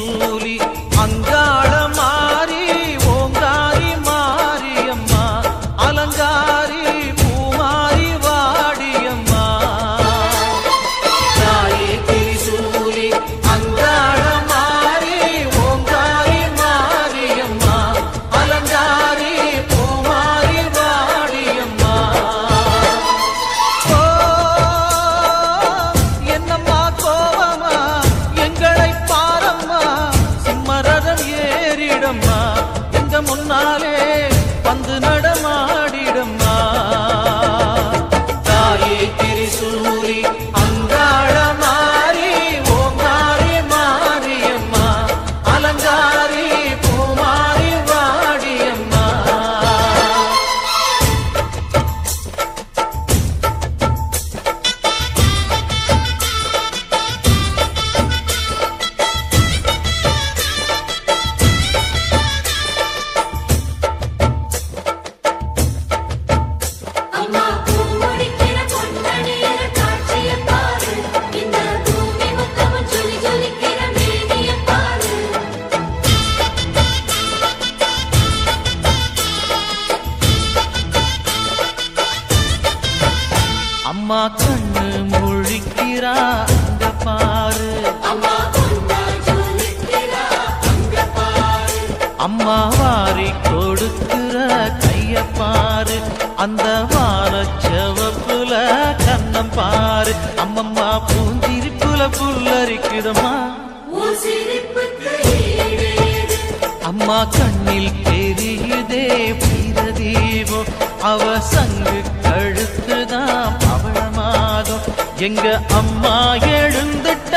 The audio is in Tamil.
திரிசூலி அங்காள மாறி ஓங்காரி மாரியம்மா அலங்காரி பூமாரி வாடியம்மா தாயே திரிசூலி அங்காள மாறி ஓங்காரி மாரியம்மா அலங்காரி பூமாரி வாடியம்மா என்னம்மா கோபமா எங்களை பாரம்மா சிம்மரதம் ஏறிடம்மா எங்க முன்னாலே வந்து நடமாடிடம்மா தாயே திரிசூலி அங்காள மாறி ஓங்காரி மாரியம்மா அலங்காரி பூமாரி வாடியம்மா அம்மா பூமுடிக்கிற பொன்னணியிற காட்சிய பாரு இந்த பூமி மொத்தமும் ஜொலி ஜொலிக்கிற மேனிய பாரு அம்மா கண்ணு முழிக்கிறா அங்க பாரு அம்மா பொன்னா ஜொலிக்கிறா அங்க பாரு அம்மா வாரி கொடுக்கிற கைய பாரு அந்த வானச்சவப்புல கண்ணம் பாரு அம்மம்மா பூந்திரிப்புல புல்லரிக்குதம்மா உன் சிரிப்புக்கு ஈடேது அம்மா கண்ணில் தெரியுதே வீரதீபம் அவ சங்கு கழுத்துதான் பவளமாகும் எங்க அம்மா எழுந்துட்ட